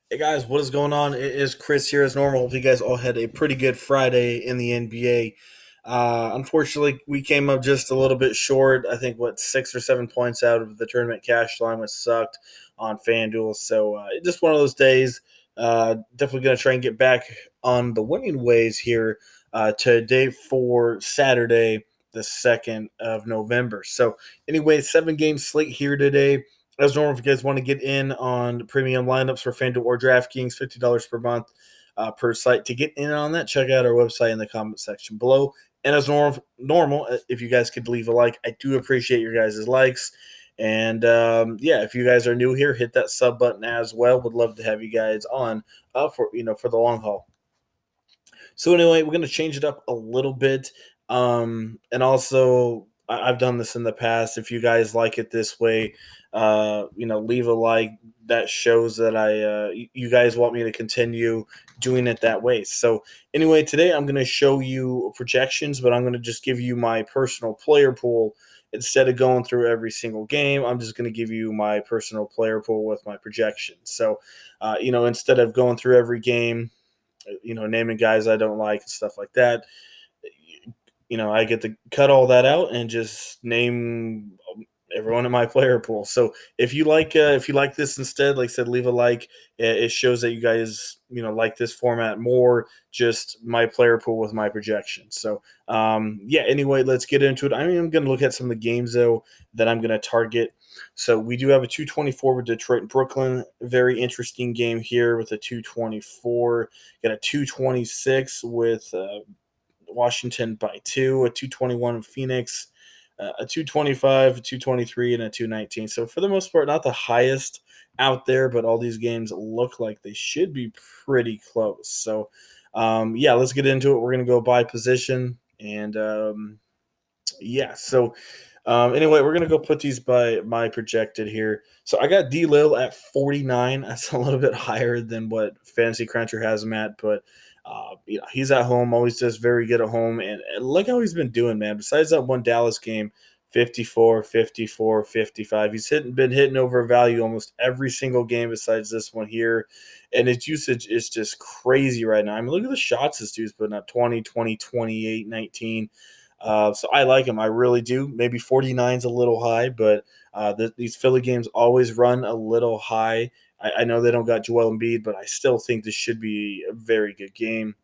Hey guys, what is going on? It is Chris here as normal. Hope you guys all had a pretty good Friday in the NBA. Unfortunately, we came up just a little bit short. I think 6 or 7 points out of the tournament cash line, which sucked on Fanduel. So just one of those days. Definitely going to try and get back on the winning ways here today for Saturday, the 2nd of November. So anyway, 7 game slate here today. As normal, if you guys want to get in on premium lineups for FanDuel or DraftKings, $50 per month per site. To get in on that, check out our website in the comment section below. And as normal, if you guys could leave a like, I do appreciate your guys' likes. And yeah, if you guys are new here, hit that sub button as well. Would love to have you guys on for the long haul. So anyway, we're gonna change it up a little bit, and also I've done this in the past. If you guys like it this way, leave a like. That shows that you guys want me to continue doing it that way. So anyway, today I'm gonna show you projections, but I'm gonna just give you my personal player pool instead of going through every single game. I'm just gonna give you my personal player pool with my projections. So, instead of going through every game naming guys I don't like and stuff like that. I get to cut all that out and just name everyone in my player pool. So if you like this instead, like I said, leave a like. It shows that you guys like this format more. Just my player pool with my projections. So yeah. Anyway, let's get into it. I'm going to look at some of the games though that I'm going to target. So we do have a 224 with Detroit and Brooklyn. Very interesting game here with a 224. Got a 226 with Washington by two, a 221 Phoenix, a 225, a 223, and a 219. So for the most part, not the highest out there, but all these games look like they should be pretty close. So yeah, let's get into it. We're gonna go by position, and yeah. So anyway, we're gonna go put these by my projected here. So I got D Lil at 49. That's a little bit higher than what Fantasy Cruncher has him at, but he's at home, always does very good at home, and look how he's been doing, man. Besides that one Dallas game, 54, 54, 55. He's been hitting over value almost every single game besides this one here. And his usage is just crazy right now. I mean, look at the shots this dude's putting up 20, 20, 28, 19. So I like him. I really do. Maybe 49 is a little high, but these Philly games always run a little high. I know they don't got Joel Embiid, but I still think this should be a very good game.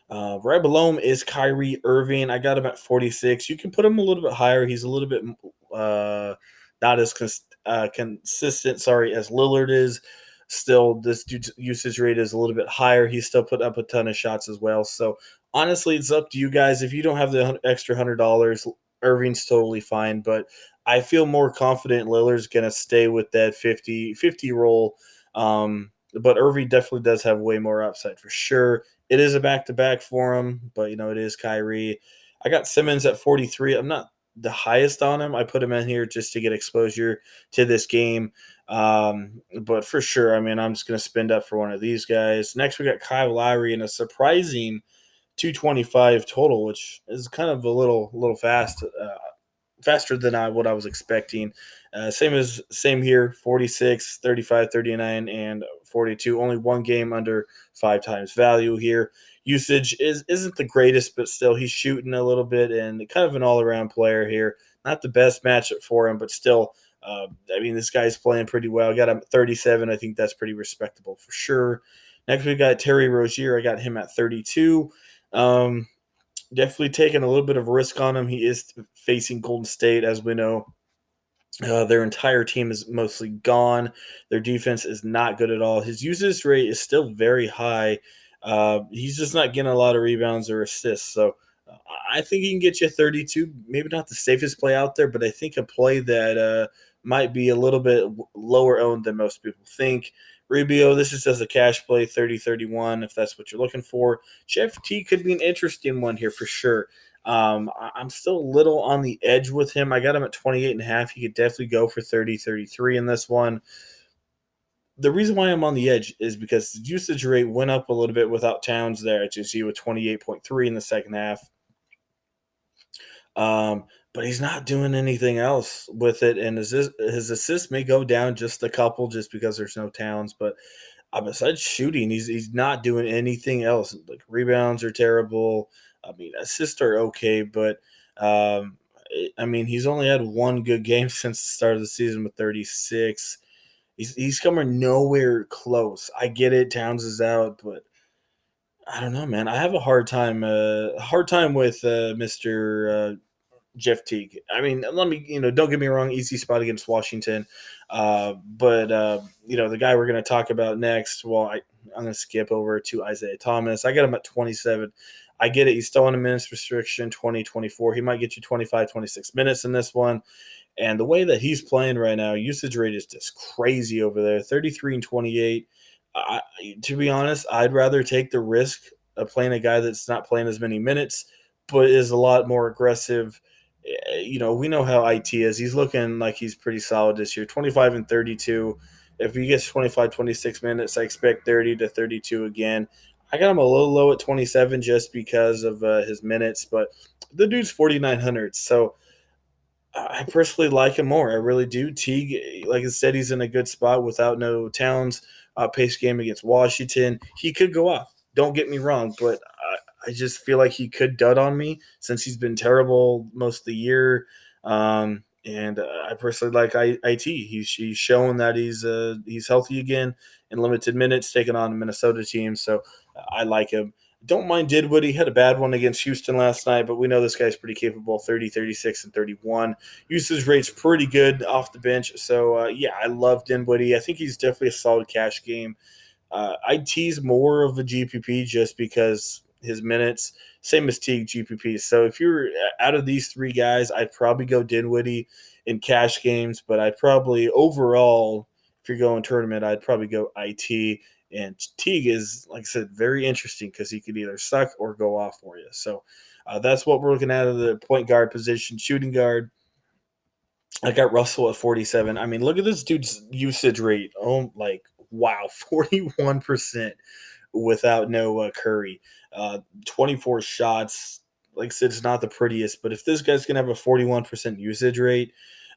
Right below him is Kyrie Irving. I got him at 46. You can put him a little bit higher. He's a little bit not as consistent, as Lillard is. Still, this dude's usage rate is a little bit higher. He's still putting up a ton of shots as well. So honestly, it's up to you guys. If you don't have the extra $100, Irving's totally fine. But I feel more confident Lillard's going to stay with that 50-50 roll. But Irving definitely does have way more upside for sure. It is a back to back for him, but it is Kyrie. I got Simmons at 43. I'm not the highest on him. I put him in here just to get exposure to this game. But for sure, I'm just going to spend up for one of these guys. Next, we got Kyle Lowry in a surprising 225 total, which is kind of a little faster than what I was expecting. Same here, 46, 35, 39, and 42. Only one game under 5 times value here. Usage isn't the greatest, but still he's shooting a little bit and kind of an all around player here. Not the best matchup for him, but still. This guy's playing pretty well. I got him at 37. I think that's pretty respectable for sure. Next, we got Terry Rozier. I got him at 32. Um, Definitely taking a little bit of risk on him. He is facing Golden State, as we know. Their entire team is mostly gone. Their defense is not good at all. His usage rate is still very high. He's just not getting a lot of rebounds or assists. So I think he can get you 32. Maybe not the safest play out there, but I think a play that might be a little bit lower owned than most people think. Rubio, this is just a cash play, 30-31, if that's what you're looking for. Jeff T could be an interesting one here for sure. I'm still a little on the edge with him. I got him at 28 and a half. He could definitely go for 30, 33 in this one. The reason why I'm on the edge is because the usage rate went up a little bit without Towns there, as you see with 28.3 in the second half. Um, but he's not doing anything else with it. And his assists may go down just a couple just because there's no Towns, but besides shooting, he's not doing anything else. Like rebounds are terrible. I mean, assists are okay, but I mean, he's only had one good game since the start of the season with 36. He's coming nowhere close. I get it, Towns is out, but I don't know, man. I have a hard time with Mister Jeff Teague. I mean, let me, don't get me wrong, easy spot against Washington. But the guy we're going to talk about next, I'm going to skip over to Isaiah Thomas. I got him at 27. I get it. He's still on a minutes restriction, 2024. He might get you 25, 26 minutes in this one. And the way that he's playing right now, usage rate is just crazy over there, 33 and 28. I, to be honest, I'd rather take the risk of playing a guy that's not playing as many minutes, but is a lot more aggressive. We know how IT is. He's looking like he's pretty solid this year, 25 and 32. If he gets 25, 26 minutes, I expect 30 to 32 again. I got him a little low at 27 just because of his minutes, but the dude's 4,900. So I personally like him more. I really do. Teague, like I said, he's in a good spot without no Towns. Pace game against Washington. He could go off. Don't get me wrong, but I just feel like he could dud on me since he's been terrible most of the year. And I personally like IT. He's showing that he's healthy again in limited minutes, taking on a Minnesota team. So I like him. Don't mind Didwood. He had a bad one against Houston last night, but we know this guy's pretty capable, 30, 36, and 31. Usage rate's pretty good off the bench. So, I love Dinwiddie. I think he's definitely a solid cash game. I tease more of a GPP just because his minutes, same as Teague GPP. So if you're out of these three guys, I'd probably go Dinwiddie in cash games, but I'd probably overall, if you're going tournament, I'd probably go IT. And Teague is, like I said, very interesting because he could either suck or go off for you. So that's what we're looking at the point guard position. Shooting guard, I got Russell at 47. I mean, look at this dude's usage rate. Oh, wow, 41% without no Curry. 24 shots. Like I said, it's not the prettiest, but if this guy's going to have a 41% usage rate,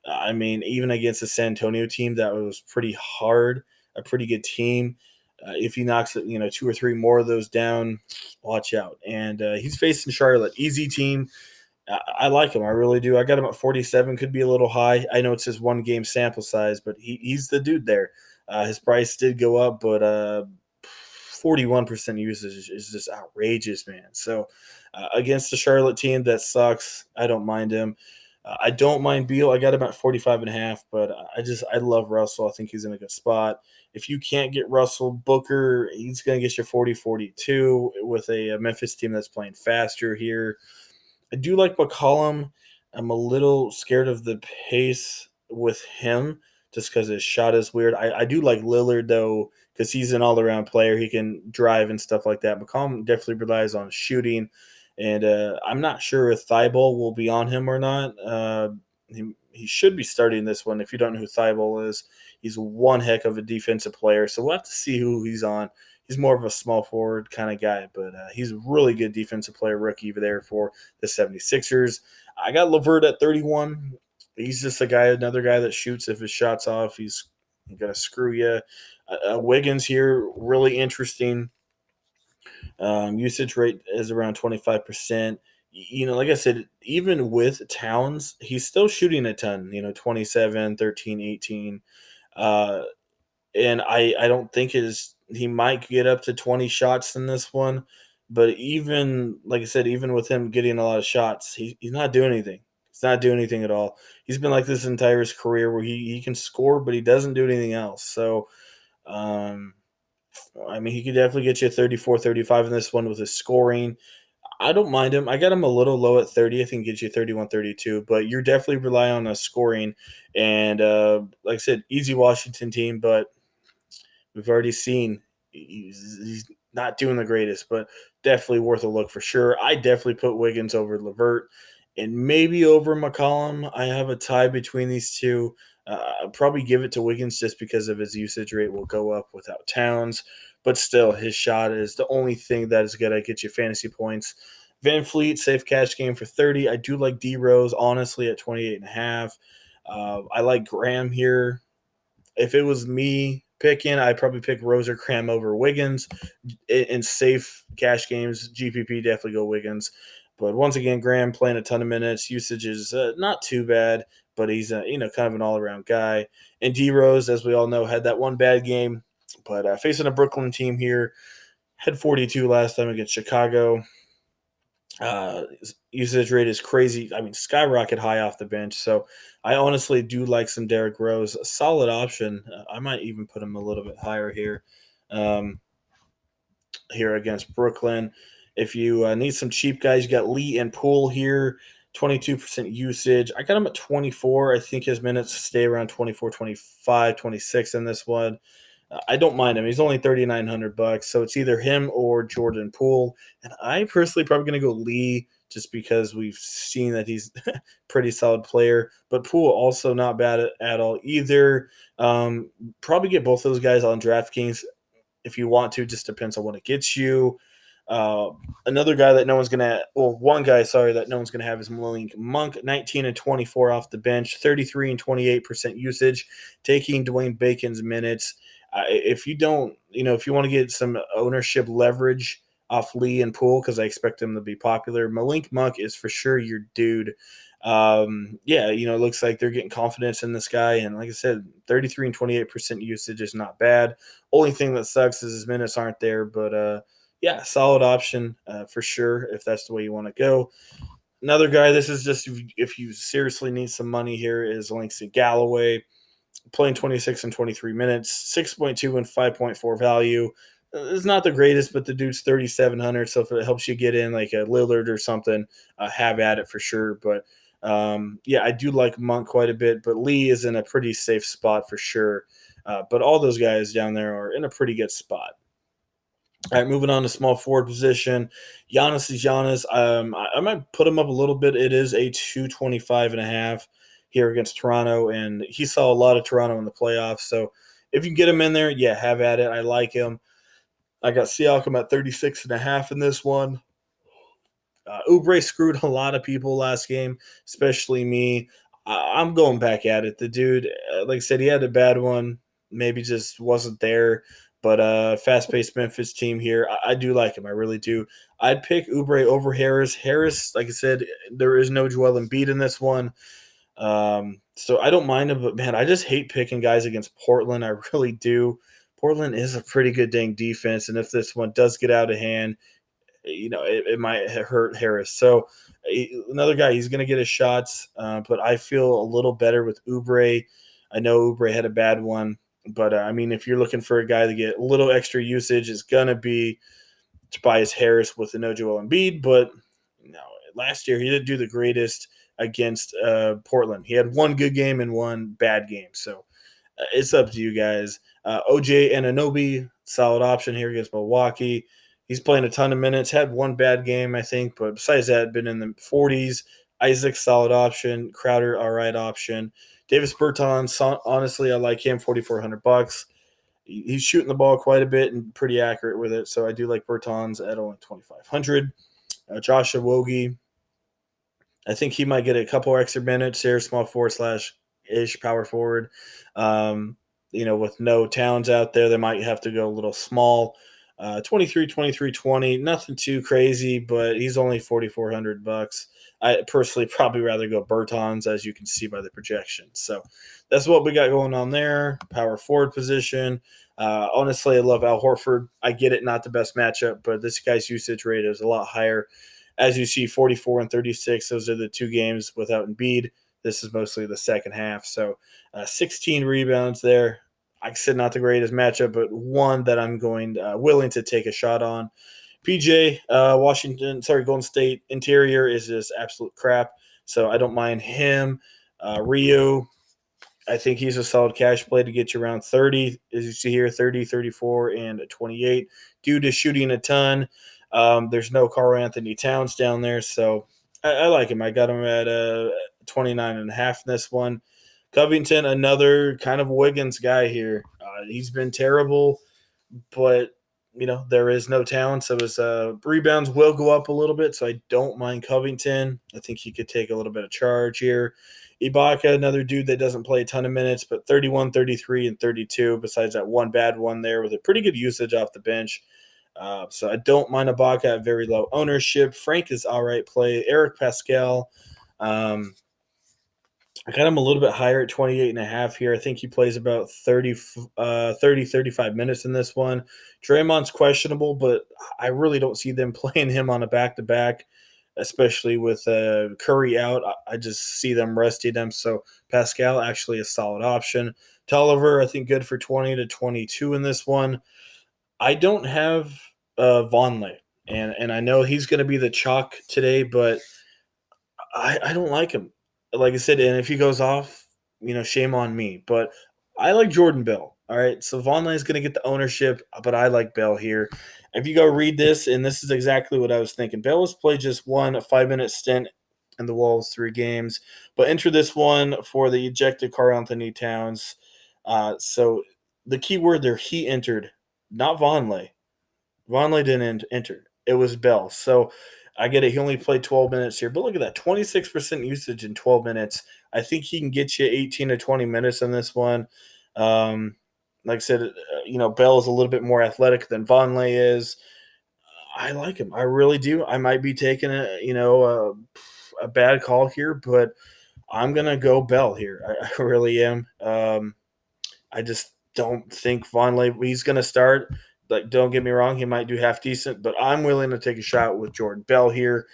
I mean, even against a San Antonio team that was pretty hard, a pretty good team, if he knocks two or three more of those down, watch out. And he's facing Charlotte, easy team. I like him. I really do. I got him at 47. Could be a little high. I know it's just one game sample size, but he's the dude there. His price did go up, but 41% usage is just outrageous, man. So against the Charlotte team that sucks, I don't mind him. I don't mind Beal. I got him at 45 and a half, but I love Russell. I think he's in a good spot. If you can't get Russell, Booker, he's going to get you 40, 42 with a Memphis team that's playing faster here. I do like McCollum. I'm a little scared of the pace with him just because his shot is weird. I do like Lillard, though, because he's an all around player. He can drive and stuff like that. McCollum definitely relies on shooting. And I'm not sure if Thibault will be on him or not. He should be starting this one. If you don't know who Thibault is, he's one heck of a defensive player. So we'll have to see who he's on. He's more of a small forward kind of guy, but he's a really good defensive player rookie over there for the 76ers. I got LeVert at 31. He's just another guy that shoots if his shot's off. He's going to screw you. Wiggins here, really interesting. Usage rate is around 25%. Like I said, even with Towns, he's still shooting a ton, 27, 13, 18. Uh, and I don't think he might get up to 20 shots in this one. But even, like I said, even with him getting a lot of shots, he's not doing anything. He's not doing anything at all. He's been like this entire his career where he can score, but he doesn't do anything else. So, um, I mean, he could definitely get you 34, 35 in this one with his scoring. I don't mind him. I got him a little low at 30. I think get you 31, 32. But you're definitely rely on a scoring. And like I said, easy Washington team, but we've already seen he's not doing the greatest, but definitely worth a look for sure. I definitely put Wiggins over LeVert and maybe over McCollum. I have a tie between these two. I'll probably give it to Wiggins just because of his usage rate will go up without Towns. But still, his shot is the only thing that is going to get you fantasy points. Van Fleet, safe cash game for 30. I do like D Rose, honestly, at 28.5. I like Graham here. If it was me picking, I'd probably pick Rose or Graham over Wiggins. In safe cash games, GPP definitely go Wiggins. But once again, Graham playing a ton of minutes. Usage is not too bad, but he's kind of an all around guy. And D Rose, as we all know, had that one bad game, but facing a Brooklyn team here, had 42 last time against Chicago. Uh, Usage rate is crazy. I mean, skyrocket high off the bench. So I honestly do like some Derrick Rose, a solid option. I might even put him a little bit higher here. Um, here against Brooklyn. If you need some cheap guys, you got Lee and Poole here, 22% usage. I got him at 24. I think his minutes stay around 24, 25, 26 in this one. I don't mind him. He's only 3,900 bucks, so it's either him or Jordan Poole. And I personally probably going to go Lee just because we've seen that he's a pretty solid player. But Poole also not bad at all either. Probably get both those guys on DraftKings if you want to. Just depends on what it gets you. Uh, Another guy that no one's gonna, well, one guy, sorry, that no one's gonna have is Malik Monk, 19 and 24 off the bench, 33 and 28% usage, taking Dwayne Bacon's minutes. If you don't, if you want to get some ownership leverage off Lee and Poole, because I expect him to be popular, Malik Monk is for sure your dude. Yeah, it looks like they're getting confidence in this guy, and like I said, 33 and 28% usage is not bad. Only thing that sucks is his minutes aren't there, but yeah, solid option for sure if that's the way you want to go. Another guy, this is just if you seriously need some money here, is Langston Galloway, playing 26 and 23 minutes, 6.2 and 5.4 value. It's not the greatest, but the dude's 3,700, so if it helps you get in like a Lillard or something, have at it for sure. But yeah, I do like Monk quite a bit, but Lee is in a pretty safe spot for sure. But all those guys down there are in a pretty good spot. All right, moving on to small forward position. Giannis is Giannis. I might put him up a little bit. It is a 225.5 here against Toronto, and he saw a lot of Toronto in the playoffs. So if you can get him in there, yeah, have at it. I like him. I got Siakam at 36.5 in this one. Oubre screwed a lot of people last game, especially me. I'm going back at it. The dude, like I said, he had a bad one. Maybe just wasn't there. But fast-paced Memphis team here. I do like him. I really do. I'd pick Oubre over Harris. Harris, like I said, there is no Joel Embiid in this one. So I don't mind him. But, man, I just hate picking guys against Portland. I really do. Portland is a pretty good dang defense. And if this one does get out of hand, it might hurt Harris. So another guy, he's going to get his shots, but I feel a little better with Oubre. I know Oubre had a bad one, but I mean, if you're looking for a guy to get a little extra usage, it's going to be Tobias Harris with the no Joel Embiid. But last year he didn't do the greatest against Portland. He had one good game and one bad game. So it's up to you guys. OJ Anunoby, solid option here against Milwaukee. He's playing a ton of minutes, had one bad game, I think, but besides that, been in the 40s. Isaac, solid option. Crowder, all right option. Davis Bertans, honestly, I like him, 4,400 bucks. He's shooting the ball quite a bit and pretty accurate with it, so I do like Bertans at only 2,500. Joshua Wogie, I think he might get a couple extra minutes here, small forward slash ish power forward. With no Towns out there, they might have to go a little small. 23, 23, 20, nothing too crazy, but he's only 4,400 bucks. I personally probably rather go Bertans, as you can see by the projection. So that's what we got going on there. Power forward position. Honestly, I love Al Horford. I get it, not the best matchup, but this guy's usage rate is a lot higher. As you see, 44 and 36, those are the two games without Embiid. This is mostly the second half. So 16 rebounds there. Like I said, not the greatest matchup, but one that I'm willing to take a shot on. PJ, Golden State interior is just absolute crap. So I don't mind him. Rio, I think he's a solid cash play to get you around 30, as you see here, 30, 34, and 28. Dude is shooting a ton. There's no Karl Anthony Towns down there, so I like him. I got him at 29.5 in this one. Covington, another kind of Wiggins guy here. He's been terrible, but there is no town, so his rebounds will go up a little bit. So I don't mind Covington. I think he could take a little bit of charge here. Ibaka, another dude that doesn't play a ton of minutes, but 31, 33, and 32, besides that one bad one there with a pretty good usage off the bench. So I don't mind Ibaka at very low ownership. Frank is all right play. Eric Pascal, I got him a little bit higher at 28 and a half here. I think he plays about 35 minutes in this one. Draymond's questionable, but I really don't see them playing him on a back-to-back, especially with Curry out. I just see them resting him. So Pascal actually a solid option. Tolliver, I think good for 20 to 22 in this one. I don't have Vonleh, and I know he's going to be the chalk today, but I don't like him. Like I said, and if he goes off, shame on me. But I like Jordan Bell. All right. So Von Lane is going to get the ownership, but I like Bell here. If you go read this, and this is exactly what I was thinking. Bell has played just one 5-minute stint in the Wolves 3 games, but enter this one for the ejected Karl Anthony Towns. So the key word there, he entered, not Vonleh. Vonleh didn't enter. It was Bell. So I get it. He only played 12 minutes here. But look at that, 26% usage in 12 minutes. I think he can get you 18 to 20 minutes in this one. Like I said, Bell is a little bit more athletic than Vonleh is. I like him. I really do. I might be taking a bad call here, but I'm going to go Bell here. I really am. I just don't think Vonleh, he's going to start. Like, don't get me wrong, he might do half decent, but I'm willing to take a shot with Jordan Bell here.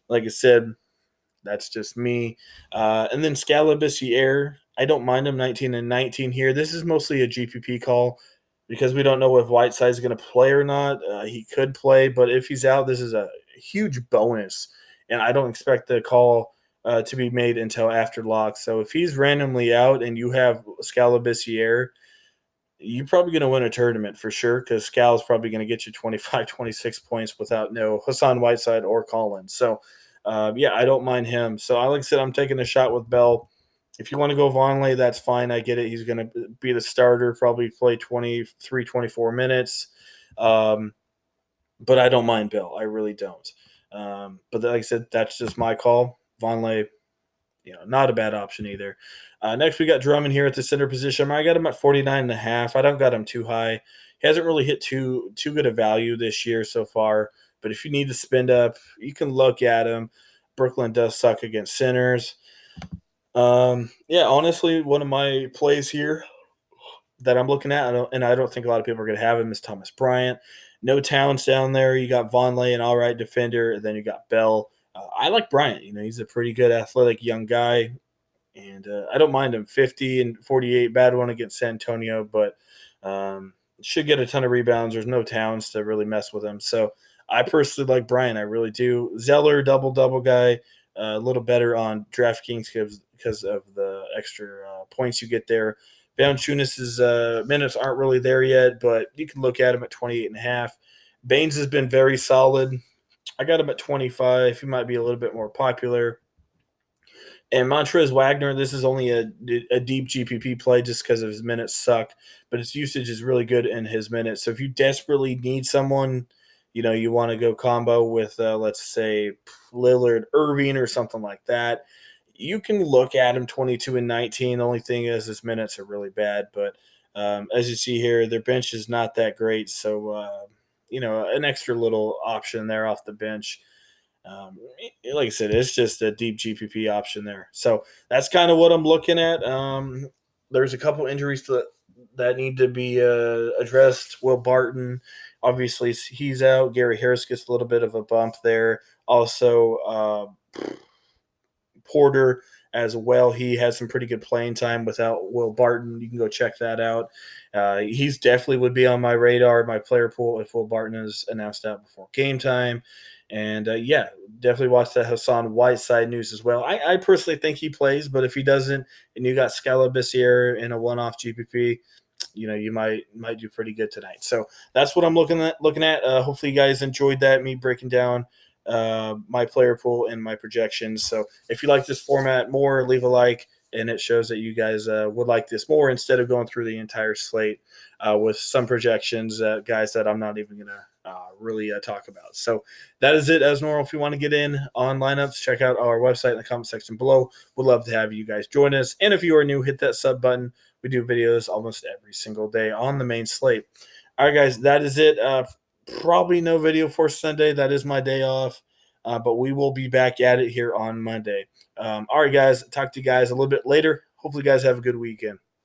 Like I said, that's just me. And then Scalabissiere, I don't mind him 19 and 19 here. This is mostly a GPP call because we don't know if Whiteside's going to play or not. He could play, but if he's out, this is a huge bonus, and I don't expect the call to be made until after lock. So if he's randomly out and you have Scalabissiere, you're probably going to win a tournament for sure because Scal is probably going to get you 25, 26 points without no Hassan Whiteside or Collins. So, I don't mind him. So, like I said, I'm taking a shot with Bell. If you want to go Vonleh, that's fine. I get it. He's going to be the starter, probably play 23, 24 minutes. But I don't mind Bell. I really don't. But like I said, that's just my call. Vonleh, not a bad option either. Next, we got Drummond here at the center position. I got him at 49.5. I don't got him too high. He hasn't really hit too good a value this year so far. But if you need to spend up, you can look at him. Brooklyn does suck against centers. Honestly, one of my plays here that I'm looking at, I don't think a lot of people are going to have him, is Thomas Bryant. No Towns down there. You got Vonleh, an all right defender, and then you got Bell. I like Bryant. He's a pretty good athletic young guy, and I don't mind him. 50 and 48, bad one against San Antonio, but should get a ton of rebounds. There's no Towns to really mess with him. So I personally like Bryant. I really do. Zeller, double-double guy, a little better on DraftKings because of the extra points you get there. Valanciunas' minutes aren't really there yet, but you can look at him at 28.5. Baines has been very solid. I got him at 25. He might be a little bit more popular. And Montrezl Wagner, this is only a deep GPP play just because of his minutes suck, but his usage is really good in his minutes. So if you desperately need someone, you want to go combo with, let's say, Lillard, Irving, or something like that, you can look at him 22 and 19. The only thing is his minutes are really bad, but as you see here, their bench is not that great. So, an extra little option there off the bench. Like I said, it's just a deep GPP option there. So that's kind of what I'm looking at. There's a couple injuries that need to be addressed. Will Barton, obviously, he's out. Gary Harris gets a little bit of a bump there. Also, Porter as well. He has some pretty good playing time without Will Barton. You can go check that out. He's definitely would be on my radar, my player pool, if Will Barton is announced out before game time. And definitely watch that Hassan Whiteside news as well. I personally think he plays, but if he doesn't, and you got Scalabissiere in a one-off GPP, you might do pretty good tonight. So that's what I'm looking at. Hopefully you guys enjoyed that, me breaking down my player pool and my projections. So if you like this format more, leave a like, and it shows that you guys would like this more instead of going through the entire slate with some projections, guys that I'm not even going to really talk about. So that is it as normal. If you want to get in on lineups, check out our website in the comment section below. We'd love to have you guys join us. And if you are new, hit that sub button. We do videos almost every single day on the main slate. All right, guys, that is it. Probably no video for Sunday. That is my day off. But we will be back at it here on Monday. All right, guys. Talk to you guys a little bit later. Hopefully, you guys have a good weekend.